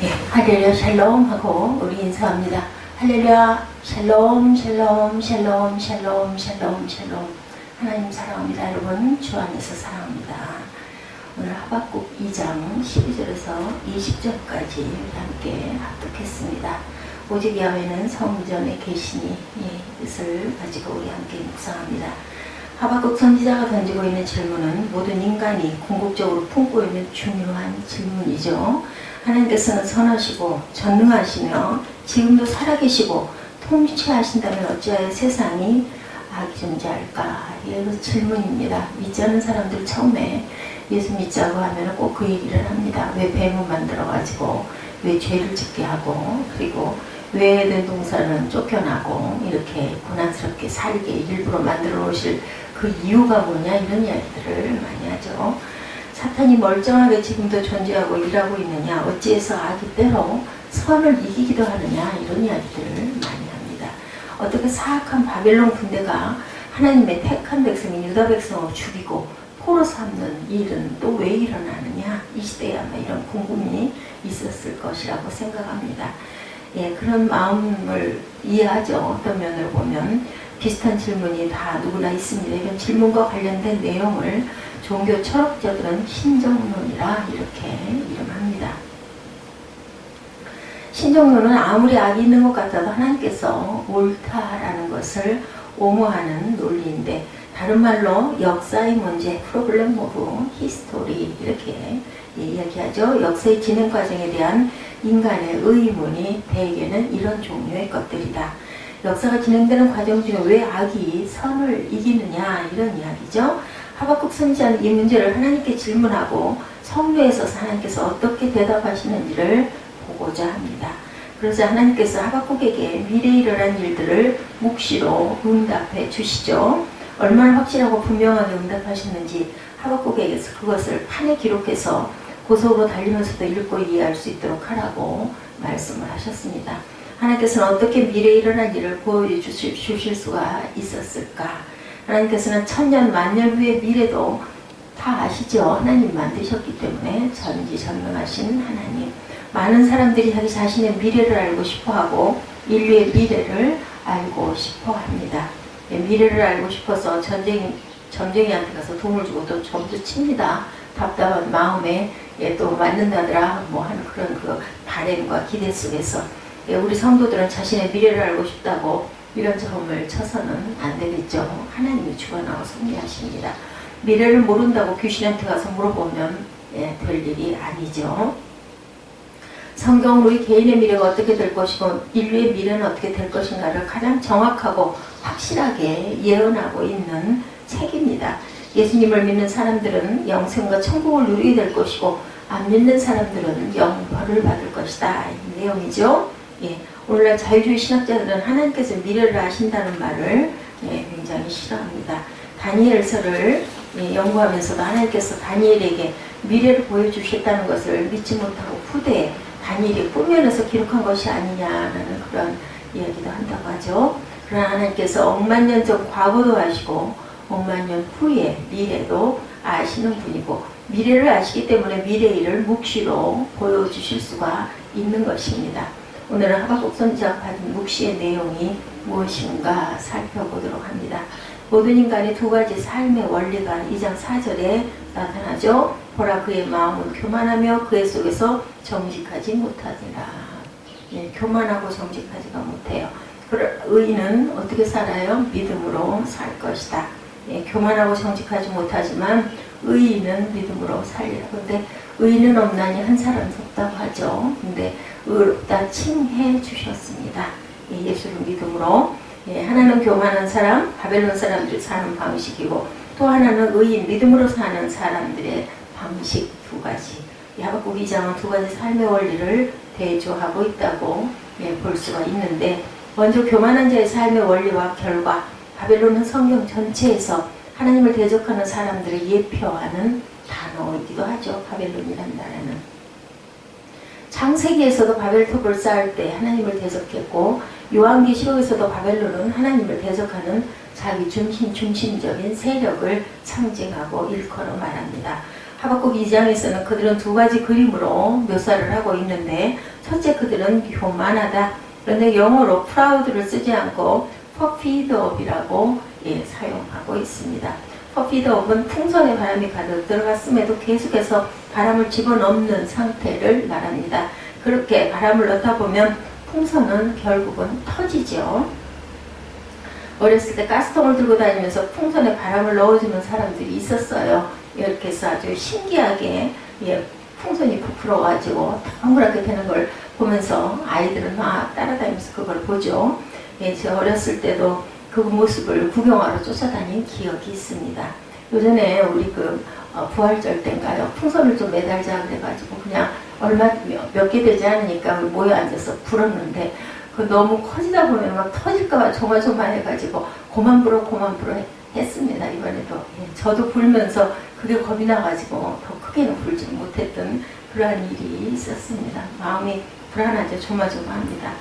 예, 할렐루야 샬롬 하고 우리 인사합니다. 할렐루야 샬롬 샬롬 샬롬 샬롬 샬롬 샬롬. 하나님 사랑합니다. 여러분 주 안에서 사랑합니다. 오늘 하박국 2장 12절에서 20절까지 함께 합독했습니다. 오직 야훼는 성전에 계시니 이 뜻을 가지고 우리 함께 묵상합니다. 하박국 선지자가 던지고 있는 질문은 모든 인간이 궁극적으로 품고 있는 중요한 질문이죠. 하나님께서는 선하시고 전능하시며 지금도 살아계시고 통치하신다면 어찌하여 세상이 악이 존재할까? 이런 질문입니다. 믿지 않는 사람들 처음에 예수 믿자고 하면 꼭 그 얘기를 합니다. 왜 뱀을 만들어가지고 왜 죄를 짓게 하고 그리고 왜 에덴 동산은 쫓겨나고 이렇게 고난스럽게 살게 일부러 만들어 놓으실 그 이유가 뭐냐 이런 이야기들을 많이 하죠. 사탄이 멀쩡하게 지금도 존재하고 일하고 있느냐 어찌해서 악이 때로 선을 이기기도 하느냐 이런 이야기들을 많이 합니다. 어떻게 사악한 바벨론 군대가 하나님의 택한 백성인 유다 백성을 죽이고 포로 삼는 일은 또 왜 일어나느냐 이 시대에 아마 이런 궁금이 있었을 것이라고 생각합니다. 예, 그런 마음을 이해하죠. 어떤 면으로 보면 비슷한 질문이 다 누구나 있습니다. 이런 질문과 관련된 내용을 종교 철학자들은 신정론이라 이렇게 이름합니다. 신정론은 아무리 악이 있는 것 같아도 하나님께서 옳다라는 것을 옹호하는 논리인데 다른 말로 역사의 문제, 프로블렘 오브 히스토리 이렇게 이야기하죠. 역사의 진행 과정에 대한 인간의 의문이 대개는 이런 종류의 것들이다. 역사가 진행되는 과정 중에 왜 악이 선을 이기느냐 이런 이야기죠. 하박국 선지자는 이 문제를 하나님께 질문하고 성도에서 하나님께서 어떻게 대답하시는지를 보고자 합니다. 그래서 하나님께서 하박국에게 미래에 일어난 일들을 묵시로 응답해 주시죠. 얼마나 확실하고 분명하게 응답하셨는지 하박국에게서 그것을 판에 기록해서 고속으로 달리면서도 읽고 이해할 수 있도록 하라고 말씀을 하셨습니다. 하나님께서는 어떻게 미래에 일어날 일을 보여주실 수가 있었을까? 하나님께서는 천년 만년 후의 미래도 다 아시죠? 하나님 만드셨기 때문에 전지전능하신 하나님. 많은 사람들이 자기 자신의 미래를 알고 싶어하고 인류의 미래를 알고 싶어합니다. 미래를 알고 싶어서 점쟁이한테 가서 돈을 주고 또 점수 칩니다. 답답한 마음에 또 맞는다더라 뭐 하는 그런 그 바램과 기대 속에서 우리 성도들은 자신의 미래를 알고 싶다고 이런 점을 쳐서는 안 되겠죠. 하나님이 주관하고 섭리하십니다. 미래를 모른다고 귀신한테 가서 물어보면 될 일이 아니죠. 성경은 우리 개인의 미래가 어떻게 될 것이고 인류의 미래는 어떻게 될 것인가를 가장 정확하고 확실하게 예언하고 있는 책입니다. 예수님을 믿는 사람들은 영생과 천국을 누리게 될 것이고 안 믿는 사람들은 영벌을 받을 것이다. 이 내용이죠. 예, 오늘날 자유주의 신학자들은 하나님께서 미래를 아신다는 말을 굉장히 싫어합니다. 다니엘서를 연구하면서도 하나님께서 다니엘에게 미래를 보여주셨다는 것을 믿지 못하고 후대에 다니엘이 꾸며내서 기록한 것이 아니냐라는 그런 이야기도 한다고 하죠. 그러나 하나님께서 억만 년 전 과거도 아시고 억만 년 후의 미래도 아시는 분이고 미래를 아시기 때문에 미래의 일을 묵시로 보여주실 수가 있는 것입니다. 오늘은 하박국 선지자가 받은 묵시의 내용이 무엇인가 살펴보도록 합니다. 모든 인간의 두 가지 삶의 원리가 2장 4절에 나타나죠. 보라 그의 마음은 교만하며 그의 속에서 정직하지 못하더라. 교만하고 정직하지가 못해요. 의인은 어떻게 살아요? 믿음으로 살 것이다. 교만하고 정직하지 못하지만 의인은 믿음으로 살리라. 그런데 의인은 없나니 한 사람도 없다고 하죠. 근데 의롭다 칭해 주셨습니다. 예수를 믿음으로. 하나는 교만한 사람, 바벨론 사람들이 사는 방식이고 또 하나는 의인, 믿음으로 사는 사람들의 방식 두 가지. 하박국 2장은 두 가지 삶의 원리를 대조하고 있다고 볼 수가 있는데 먼저 교만한 자의 삶의 원리와 결과 바벨론은 성경 전체에서 하나님을 대적하는 사람들을 예표하는 단어이기도 하죠. 바벨론이라는 단어는. 창세기에서도 바벨탑을 쌓을 때 하나님을 대적했고 요한계시록에서도 바벨론은 하나님을 대적하는 자기 중심적인 세력을 상징하고 일컬어 말합니다. 하박국 2장에서는 그들은 두 가지 그림으로 묘사를 하고 있는데, 첫째, 그들은 교만하다. 그런데 영어로 proud를 쓰지 않고 puffed up이라고 사용하고 있습니다. puffed up은 풍선에 바람이 가득 들어갔음에도 계속해서 바람을 집어넣는 상태를 말합니다. 그렇게 바람을 넣다 보면 풍선은 결국은 터지죠. 어렸을 때 가스통을 들고 다니면서 풍선에 바람을 넣어주는 사람들이 있었어요. 이렇게 해서 아주 신기하게 풍선이 부풀어가지고 동그랗게 되는 걸 보면서 아이들은 막 따라다니면서 그걸 보죠. 제가 어렸을 때도 그 모습을 구경하러 쫓아다닌 기억이 있습니다. 요전에 우리 부활절 때인가요? 풍선을 좀 매달자 그래가지고 그냥 몇 개 되지 않으니까 모여 앉아서 불었는데, 그 너무 커지다 보면 막 터질까봐 조마조마해가지고 그만 불어 했습니다. 이번에도 저도 불면서 그게 겁이 나가지고 더 크게는 불지 못했던 그러한 일이 있었습니다. 마음이 불안하죠. 조마조마합니다.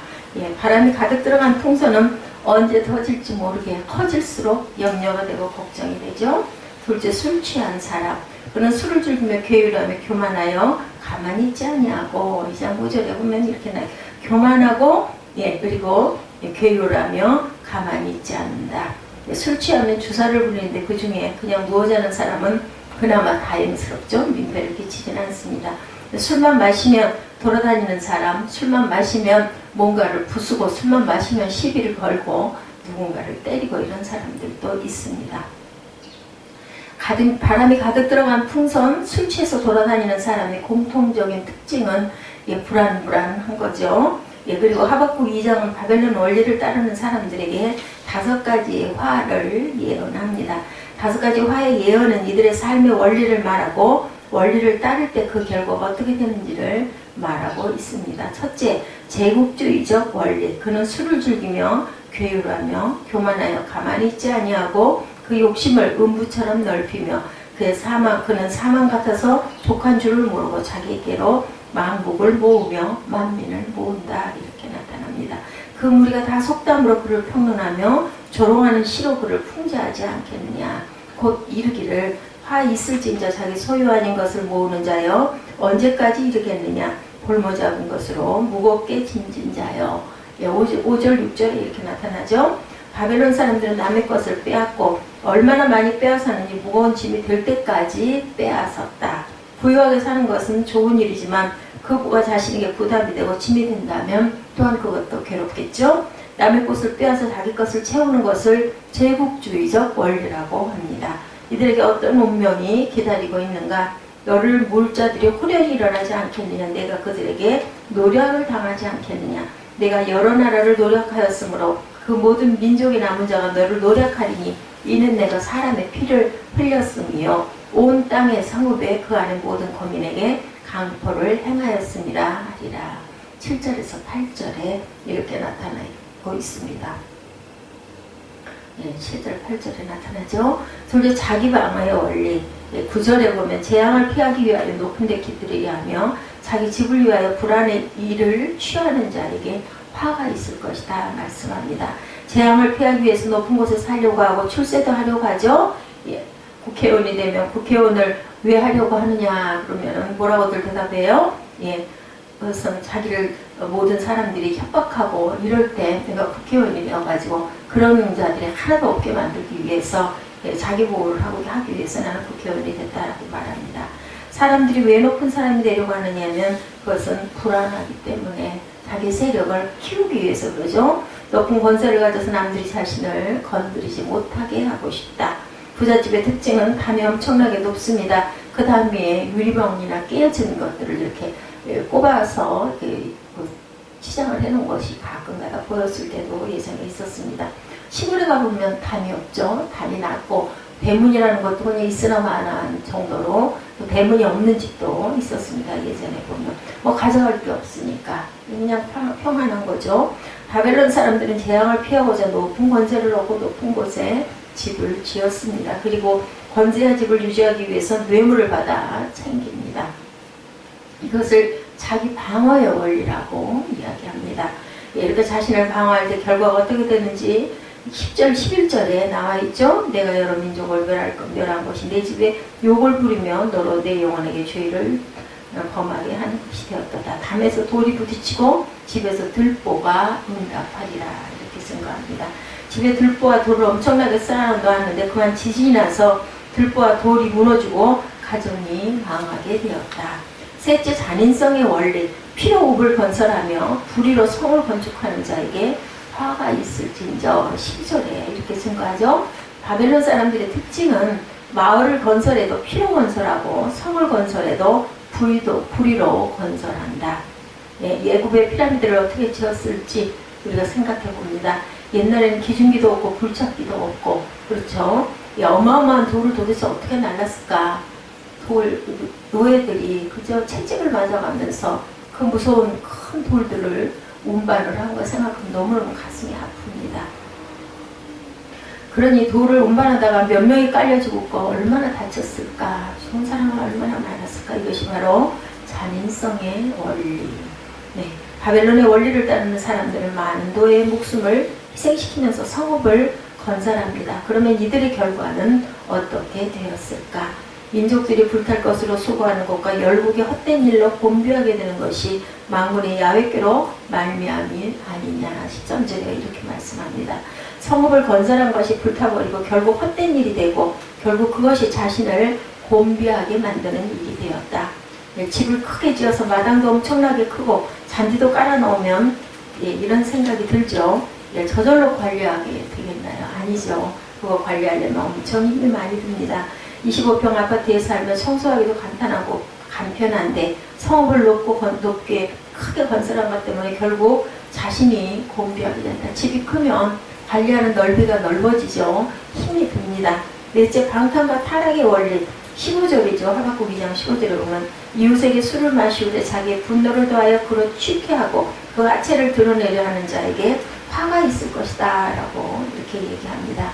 바람이 가득 들어간 풍선은 언제 터질지 모르게 커질수록 염려가 되고 걱정이 되죠. 둘째, 술 취한 사람. 그는 술을 즐기며 괴유하며 교만하여 가만히 있지 아니하고, 2장 5절에 보면 이렇게 나와요. 교만하고 그리고 괴유하며 가만히 있지 않는다. 술 취하면 주사를 부리는데 그 중에 그냥 누워자는 사람은 그나마 다행스럽죠. 민폐를 끼치진 않습니다. 술만 마시면 돌아다니는 사람, 술만 마시면 뭔가를 부수고, 술만 마시면 시비를 걸고 누군가를 때리고 이런 사람들도 있습니다. 바람이 가득 들어간 풍선, 술 취해서 돌아다니는 사람의 공통적인 특징은 불안한 거죠. 그리고 하박국 2장은 바벨론 원리를 따르는 사람들에게 5가지의 화를 예언합니다. 5가지 화의 예언은 이들의 삶의 원리를 말하고, 원리를 따를 때 그 결과가 어떻게 되는지를 말하고 있습니다. 첫째, 제국주의적 원리. 그는 술을 즐기며 괴유하며 교만하여 가만히 있지 아니하고 그 욕심을 음부처럼 넓히며 그는 사망 같아서 족한 줄을 모르고 자기에게로 망국을 모으며 만민을 모은다. 이렇게 나타납니다. 그 무리가 다 속담으로 그를 평론하며 조롱하는 시로 그를 풍자하지 않겠느냐. 곧 이르기를 화 있을진저 자기 소유 아닌 것을 모으는 자여 언제까지 이르겠느냐. 볼모 잡은 것으로 무겁게 짐진 자여. 5절 6절에 이렇게 나타나죠. 바벨론 사람들은 남의 것을 빼앗고 얼마나 많이 빼앗았는지 무거운 짐이 될 때까지 빼앗았다. 부유하게 사는 것은 좋은 일이지만 그가 자신에게 부담이 되고 짐이 된다면 또한 그것도 괴롭겠죠. 남의 것을 빼앗아 자기 것을 채우는 것을 제국주의적 원리라고 합니다. 이들에게 어떤 운명이 기다리고 있는가? 너를 물 자들이 호련히 일어나지 않겠느냐. 내가 그들에게 노력을 당하지 않겠느냐. 내가 여러 나라를 노력하였으므로 그 모든 민족의 남은 자가 너를 노력하리니 이는 내가 사람의 피를 흘렸으며 온 땅의 성읍에 그 안에 모든 거민에게 강포를 행하였습니다 하리라. 7절에서 8절에 이렇게 나타나고 있습니다. 7절 8절에 나타나죠. 둘째, 자기 방어의 원리. 9절에 보면 재앙을 피하기 위하여 높은 데 깃들이려 하며 자기 집을 위하여 불안의 일을 취하는 자에게 화가 있을 것이다 말씀합니다. 재앙을 피하기 위해서 높은 곳에 살려고 하고 출세도 하려고 하죠. 국회의원이 되면 국회의원을 왜 하려고 하느냐 그러면 뭐라고들 대답해요? 그것은 자기를 모든 사람들이 협박하고 이럴 때 내가 국회의원이 되어가지고 그런 자들이 하나도 없게 만들기 위해서 자기 보호를 하기 위해서 나는 국회의원이 됐다라고 말합니다. 사람들이 왜 높은 사람이 되려고 하느냐면 그것은 불안하기 때문에 자기 세력을 키우기 위해서 그러죠. 높은 권세를 가져서 남들이 자신을 건드리지 못하게 하고 싶다. 부잣집의 특징은 담이 엄청나게 높습니다. 그 담에 유리병이나 깨어진 것들을 이렇게 꼽아서 치장을 해놓은 것이 가끔가다 보였을 때도 예전에 있었습니다. 시골에 가보면 담이 없죠. 담이 낮고 대문이라는 것도 그냥 있으나 마나한 정도로 대문이 없는 집도 있었습니다. 예전에 보면 뭐 가져갈 게 없으니까 그냥 평안한 거죠. 바벨론 사람들은 재앙을 피하고자 높은 권세를 얻고 높은 곳에 집을 지었습니다. 그리고 권세한 집을 유지하기 위해서 뇌물을 받아 챙깁니다. 이것을 자기 방어의 원리라고 이야기합니다. 이렇게 자신을 방어할 때 결과가 어떻게 되는지 10절 11절에 나와 있죠. 내가 여러 민족을 멸한 것이 내 집에 욕을 부리며 너로 내 영혼에게 죄를 범하게 하는 것이 되었도다. 담에서 돌이 부딪히고 집에서 들보가 응답하리라. 이렇게 증거합니다. 집에 들보와 돌을 엄청나게 쌓아놓았는데 그만 지진이 나서 들보와 돌이 무너지고 가정이 망하게 되었다. 셋째, 잔인성의 원리. 피로 옥을 건설하며 불의로 성을 건축하는 자에게 화가 있을진저. 12절에 이렇게 증거하죠. 바벨론 사람들의 특징은 마을을 건설해도 피로 건설하고 성을 건설해도 불의로 건설한다. 예굽의 피라미드를 어떻게 지었을지 우리가 생각해 봅니다. 옛날에는 기중기도 없고 굴착기도 없고, 그렇죠? 어마어마한 돌을 도대체 어떻게 날랐을까? 노예들이 그저 채찍을 맞아가면서 그 무서운 큰 돌들을 운반을 한 거 생각하면 너무너무 가슴이 아픕니다. 그러니 돌을 운반하다가 몇 명이 깔려 죽었고 얼마나 다쳤을까, 죽은 사람은 얼마나 많았을까. 이것이 바로 잔인성의 원리. 바벨론의 원리를 따르는 사람들은 많은 노예의 목숨을 희생시키면서 성읍을 건설합니다. 그러면 이들의 결과는 어떻게 되었을까? 민족들이 불탈 것으로 수고하는 것과 열국이 헛된 일로 곤비하게 되는 것이 만군의 야훼께로 말미암이 아니냐. 10절에 이렇게 말씀합니다. 성읍을 건설한 것이 불타버리고 결국 헛된 일이 되고 결국 그것이 자신을 곤비하게 만드는 일이 되었다. 집을 크게 지어서 마당도 엄청나게 크고 잔디도 깔아놓으면 이런 생각이 들죠. 저절로 관리하게 되겠나요? 아니죠. 그거 관리하려면 엄청 힘이 많이 듭니다. 25평 아파트에 살면 청소하기도 간단하고 간편한데 성읍을 높게 크게 건설한 것 때문에 결국 자신이 곤비하게 된다. 집이 크면 관리하는 넓이가 넓어지죠. 힘이 듭니다. 넷째, 방탕과 타락의 원리. 15절이죠. 하박국 2장 15절에 보면 이웃에게 술을 마시우되 자기의 분노를 더하여 그로 취케하고 그 하체를 드러내려 하는 자에게 화가 있을 것이다 라고 이렇게 얘기합니다.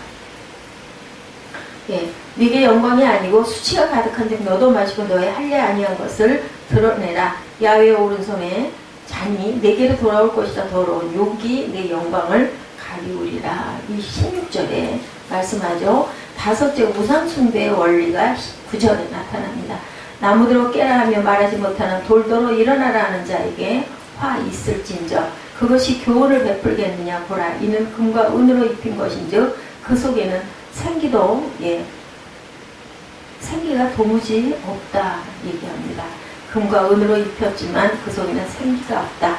네게 영광이 아니고 수치가 가득한데 너도 마시고 너의 할례 아니한 것을 드러내라. 야훼의 오른손에 잔이 내게로 돌아올 것이다. 더러운 욕이 내 영광을 가리우리라. 이 16절에 말씀하죠. 다섯째, 우상숭배의 원리가 9절에 나타납니다. 나무대로 깨라 하며 말하지 못하는 돌더러 일어나라 하는 자에게 화 있을진저. 그것이 교훈을 베풀겠느냐 보라. 이는 금과 은으로 입힌 것인즉 그 속에는 생기가 도무지 없다 얘기합니다. 금과 은으로 입혔지만 그 속에는 생기가 없다.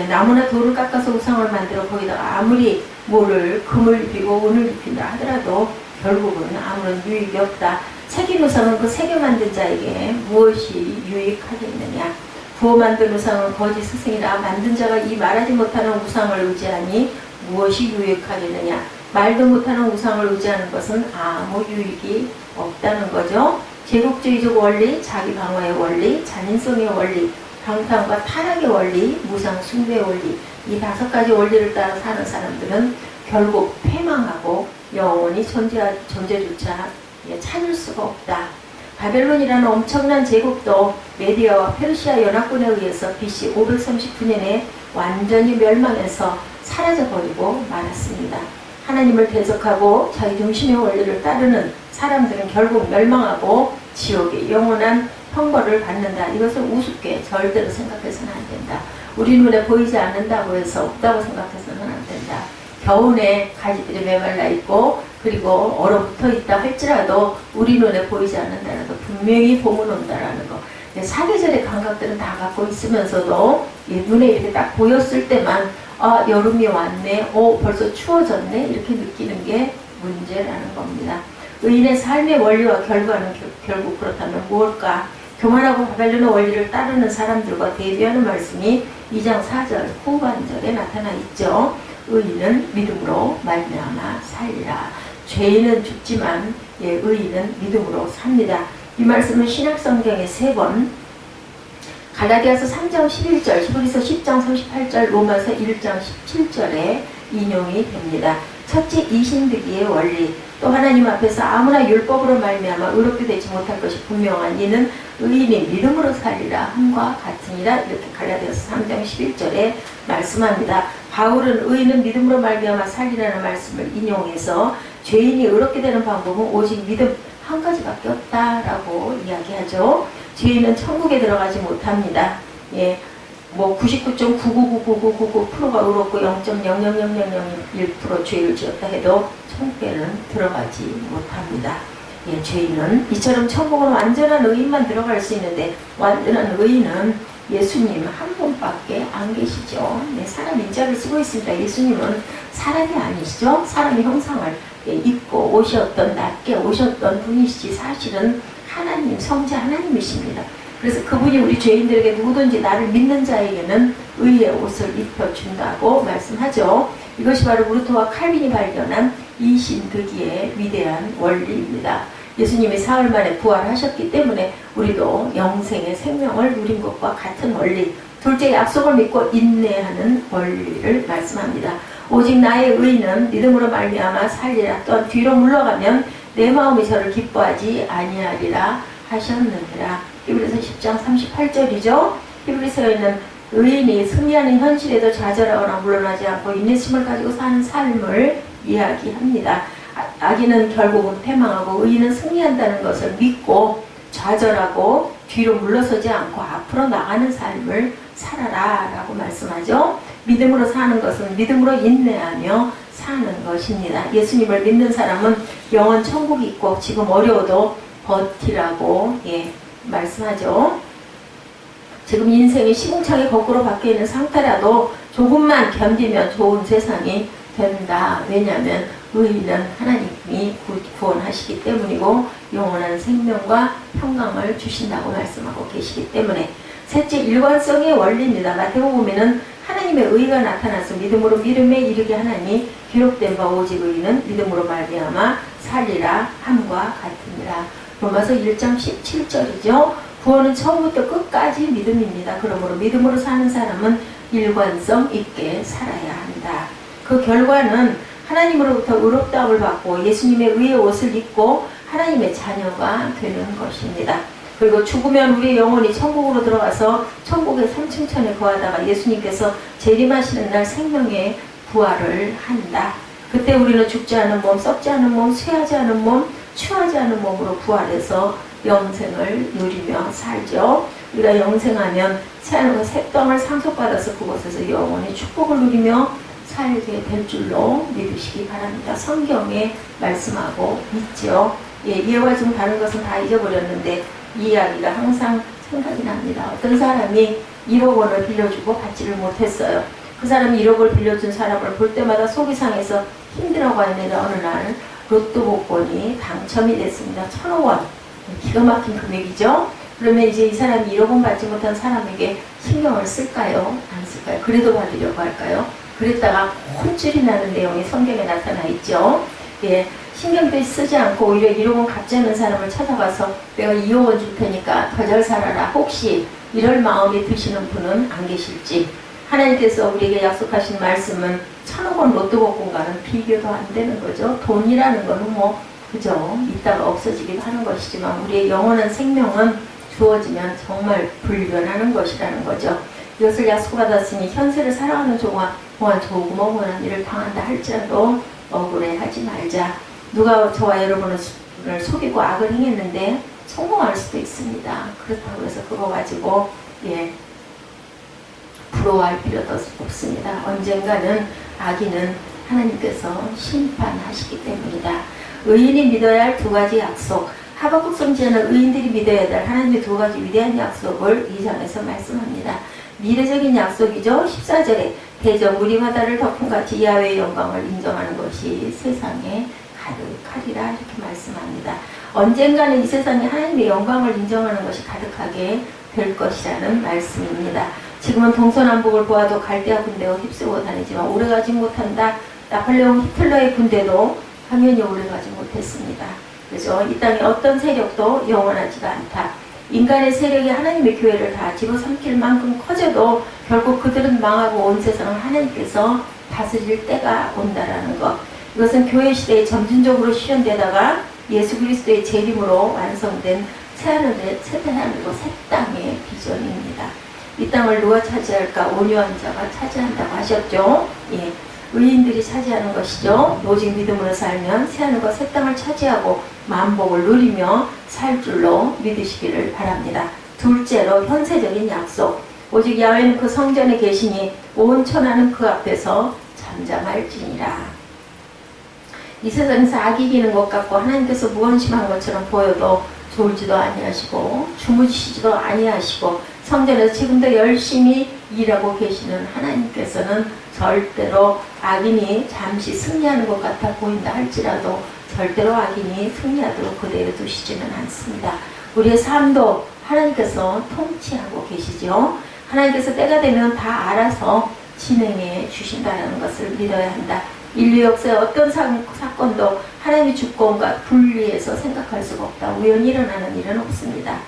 나무나 돌을 깎아서 우상을 만들어 거기다가 아무리 금을 입히고 은을 입힌다 하더라도 결국은 아무런 유익이 없다. 새긴 우상은 그 새겨 만든 자에게 무엇이 유익하겠느냐. 부어 만든 우상은 거짓 스승이라. 만든 자가 이 말하지 못하는 우상을 의지하니 무엇이 유익하겠느냐. 말도 못하는 우상을 의지하는 것은 아무 유익이 없다는 거죠. 제국주의적 원리, 자기 방어의 원리, 잔인성의 원리, 방탕과 타락의 원리, 무상 숭배의 원리, 이 5가지 원리를 따라 사는 사람들은 결국 패망하고 영원히 존재조차 찾을 수가 없다. 바벨론이라는 엄청난 제국도 메디아와 페르시아 연합군에 의해서 BC 539년에 완전히 멸망해서 사라져버리고 말았습니다. 하나님을 대적하고 자기 중심의 원리를 따르는 사람들은 결국 멸망하고 지옥의 영원한 형벌을 받는다. 이것을 우습게 절대로 생각해서는 안 된다. 우리 눈에 보이지 않는다고 해서 없다고 생각해서는 안 된다. 겨우내 가지들이 메말라 있고 그리고 얼어붙어 있다 할지라도 우리 눈에 보이지 않는다라도 분명히 봄은 온다라는 거. 사계절의 감각들은 다 갖고 있으면서도 눈에 이렇게 딱 보였을 때만 여름이 왔네, 벌써 추워졌네 이렇게 느끼는 게 문제라는 겁니다. 의인의 삶의 원리와 결과는 결국 그렇다면 무엇일까? 교만하고 바벨론의 원리를 따르는 사람들과 대비하는 말씀이 2장 4절 후반절에 나타나 있죠. 의인은 믿음으로 말미암아 살리라. 죄인은 죽지만 의인은 믿음으로 삽니다. 이 말씀은 신약성경에 3번, 갈라디아서 3장 11절, 히브리서 10장 38절, 로마서 1장 17절에 인용이 됩니다. 첫째, 이신득이의 원리. 또 하나님 앞에서 아무나 율법으로 말미암아 의롭게 되지 못할 것이 분명한 이는 의인이 믿음으로 살리라 함과 같으니라. 이렇게 갈라디아서 3장 11절에 말씀합니다. 바울은 의인은 믿음으로 말미암아 살리라는 말씀을 인용해서 죄인이 의롭게 되는 방법은 오직 믿음 한 가지밖에 없다라고 이야기하죠. 죄인은 천국에 들어가지 못합니다. 예, 뭐 99.9999999%가 의롭고 0.00001% 죄를 지었다 해도 천국에는 들어가지 못합니다. 예, 죄인은 이처럼 천국은 완전한 의인만 들어갈 수 있는데 완전한 의인은 예수님 한 분밖에 안 계시죠. 네, 사람 인자를 쓰고 있습니다. 예수님은 사람이 아니시죠. 사람의 형상을 입고 오셨던, 낮게 오셨던 분이시지 사실은 하나님, 성자 하나님이십니다. 그래서 그분이 우리 죄인들에게 누구든지 나를 믿는 자에게는 의의 옷을 입혀준다고 말씀하죠. 이것이 바로 루터와 칼빈이 발견한 이신득이의 위대한 원리입니다. 예수님이 사흘 만에 부활하셨기 때문에 우리도 영생의 생명을 누린 것과 같은 원리, 둘째 약속을 믿고 인내하는 원리를 말씀합니다. 오직 나의 의인은 믿음으로 말미암아 살리라. 또한 뒤로 물러가면 내 마음이 저를 기뻐하지 아니하리라 하셨느니라. 히브리서 10장 38절이죠. 히브리서에는 의인이 승리하는 현실에도 좌절하거나 물러나지 않고 인내심을 가지고 사는 삶을 이야기합니다. 악인은 결국은 패망하고 의인은 승리한다는 것을 믿고 좌절하고 뒤로 물러서지 않고 앞으로 나가는 삶을 살아라 라고 말씀하죠. 믿음으로 사는 것은 믿음으로 인내하며 사는 것입니다. 예수님을 믿는 사람은 영원 천국이 있고 지금 어려워도 버티라고 말씀하죠. 지금 인생이 시궁창에 거꾸로 박혀있는 상태라도 조금만 견디면 좋은 세상이 된다. 왜냐하면 의인은 하나님이 구원하시기 때문이고 영원한 생명과 평강을 주신다고 말씀하고 계시기 때문에. 셋째, 일관성의 원리입니다. 마태복음에는 하나님의 의가 나타나서 믿음으로 믿음에 이르게 하나니 기록된 바 오직 의인은 믿음으로 말미암아 살리라 함과 같으니라. 로마서 1장 17절이죠. 구원은 처음부터 끝까지 믿음입니다. 그러므로 믿음으로 사는 사람은 일관성 있게 살아야 한다. 그 결과는 하나님으로부터 의롭다함을 받고 예수님의 의의 옷을 입고 하나님의 자녀가 되는 것입니다. 그리고 죽으면 우리의 영혼이 천국으로 들어가서 천국의 3층 천에 거하다가 예수님께서 재림하시는 날 생명의 부활을 한다. 그때 우리는 죽지 않은 몸, 썩지 않은 몸, 쇠하지 않은 몸, 추하지 않은 몸으로 부활해서 영생을 누리며 살죠. 우리가 영생하면 새하늘과 새 땅을 상속받아서 그곳에서 영원히 축복을 누리며 살게 될 줄로 믿으시기 바랍니다. 성경에 말씀하고 있죠. 예와 지금 다른 것은 다 잊어버렸는데 이 이야기가 항상 생각이 납니다. 어떤 사람이 1억 원을 빌려주고 받지를 못했어요. 그 사람이 1억을 빌려준 사람을 볼 때마다 속이 상해서 힘들어가는데 어느 날 로또 복권이 당첨이 됐습니다. 1,000억 원. 기가 막힌 금액이죠. 그러면 이제 이 사람이 1억 원 받지 못한 사람에게 신경을 쓸까요? 안 쓸까요? 그래도 받으려고 할까요? 그랬다가 혼쭐이 나는 내용이 성경에 나타나 있죠. 신경도 쓰지 않고 오히려 1억 원 갚지 않는 사람을 찾아가서 내가 2억 원 줄 테니까 더 잘 살아라. 혹시 이럴 마음이 드시는 분은 안 계실지. 하나님께서 우리에게 약속하신 말씀은 1,000억 원 로또 복권과는 비교도 안 되는 거죠. 돈이라는 거는 그죠? 이따가 없어지기도 하는 것이지만 우리의 영원한 생명은 주어지면 정말 불변하는 것이라는 거죠. 이것을 약속받았으니 현세를 살아가는 동안 조금 억울한 일을 당한다 할지라도 억울해하지 말자. 누가 저와 여러분을 속이고 악을 행했는데 성공할 수도 있습니다. 그렇다고 해서 그거 가지고 부러워할 필요도 없습니다. 언젠가는 악인은 하나님께서 심판하시기 때문이다. 의인이 믿어야 할 두 가지 약속. 하박국 선지자는 의인들이 믿어야 될 하나님의 두 가지 위대한 약속을 이 장에서 말씀합니다. 미래적인 약속이죠. 14절에 대저 물이 바다를 덮은 같이 야훼의 영광을 인정하는 것이 세상에 가득하리라 이렇게 말씀합니다. 언젠가는 이 세상에 하나님의 영광을 인정하는 것이 가득하게 될 것이라는 말씀입니다. 지금은 동서남북을 보아도 갈대아 군대가 휩쓸고 다니지만 오래가지 못한다. 나폴레옹 히틀러의 군대도 당연히 오래가지 못했습니다. 그래서 이 땅에 어떤 세력도 영원하지가 않다. 인간의 세력이 하나님의 교회를 다 집어삼킬 만큼 커져도 결국 그들은 망하고 온 세상을 하나님께서 다스릴 때가 온다라는 것. 이것은 교회 시대에 점진적으로 실현되다가 예수 그리스도의 재림으로 완성된 새하늘과 새 땅의 비전입니다. 이 땅을 누가 차지할까? 온유한 자가 차지한다고 하셨죠. 예, 의인들이 차지하는 것이죠. 오직 믿음으로 살면 새하늘과 새 땅을 차지하고 만복을 누리며 살 줄로 믿으시기를 바랍니다. 둘째로 현세적인 약속. 오직 야훼는 그 성전에 계시니 온 천하는 그 앞에서 잠잠할지니라. 이 세상에서 악이 이기는 것 같고 하나님께서 무언심한 것처럼 보여도 졸지도 아니하시고 주무시지도 아니하시고 성전에서 지금도 열심히 일하고 계시는 하나님께서는 절대로 악인이 잠시 승리하는 것 같아 보인다 할지라도 절대로 악인이 승리하도록 그대로 두시지는 않습니다. 우리의 삶도 하나님께서 통치하고 계시죠. 하나님께서 때가 되면 다 알아서 진행해 주신다는 것을 믿어야 한다. 인류 역사의 어떤 사건도 하나님의 주권과 분리해서 생각할 수가 없다. 우연히 일어나는 일은 없습니다.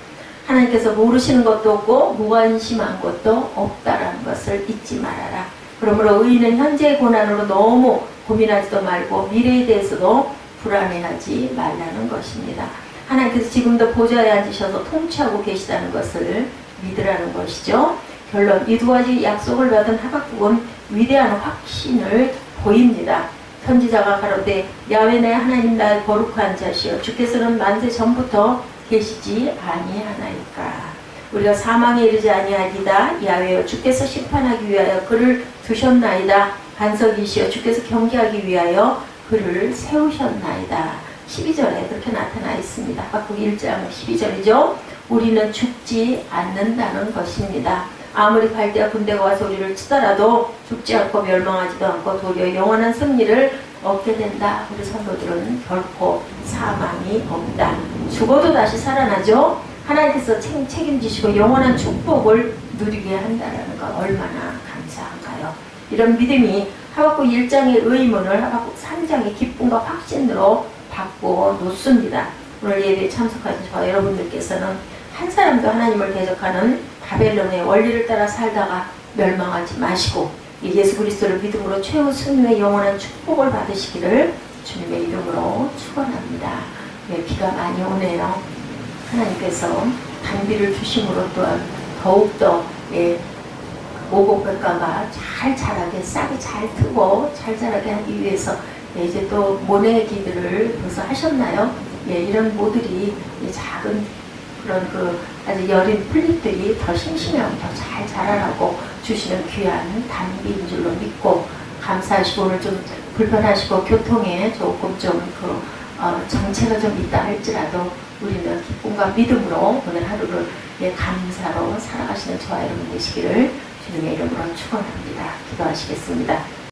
하나님께서 모르시는 것도 없고 무관심한 것도 없다라는 것을 잊지 말아라. 그러므로 의인은 현재의 고난으로 너무 고민하지도 말고 미래에 대해서도 불안해하지 말라는 것입니다. 하나님께서 지금도 보좌에 앉으셔서 통치하고 계시다는 것을 믿으라는 것이죠. 결론, 이 두 가지 약속을 받은 하박국은 위대한 확신을 보입니다. 선지자가 가로되 야훼 내 하나님 나의 거룩한 자시여 주께서는 만세 전부터 계시지 아니하나이까. 우리가 사망에 이르지 아니하리다. 야훼여 주께서 심판하기 위하여 그를 두셨나이다. 반석이시여 주께서 경계하기 위하여 그를 세우셨나이다. 12절에 그렇게 나타나 있습니다. 하박국 1장 12절이죠. 우리는 죽지 않는다는 것입니다. 아무리 갈대아 군대가 와서 우리를 치더라도 죽지 않고 멸망하지도 않고 도리어 영원한 승리를 얻게 된다. 우리 성도들은 결코 사망이 없다. 죽어도 다시 살아나죠. 하나님께서 책임지시고 영원한 축복을 누리게 한다는 것 얼마나 감사한가요. 이런 믿음이 하박국 1장의 의문을 하박국 3장의 기쁨과 확신으로 바꾸어 놓습니다. 오늘 예배에 참석하신 저와 여러분들께서는 한 사람도 하나님을 대적하는 바벨론의 원리를 따라 살다가 멸망하지 마시고 예수 그리스도를 믿음으로 최후 승리의 영원한 축복을 받으시기를 주님의 이름으로 축원합니다. 네, 비가 많이 오네요. 하나님께서 단비를 주심으로 또한 더욱더 오곡백과가 잘 자라게 싹이 잘 트고 잘 자라게 하기 위해서 이제 또 모내기들을 벌써 하셨나요? 이런 모들이 작은 그런 아주 여린 풀잎들이 더 싱싱하고 더 잘 자라라고 주시는 귀한 단비인 줄로 믿고 감사하시고 오늘 좀 불편하시고 교통에 조금 정체가 좀 있다 할지라도 우리는 기쁨과 믿음으로 오늘 하루를 감사로 살아가시는 저와 여러분 되시기를 주님의 이름으로 축원합니다. 기도하시겠습니다.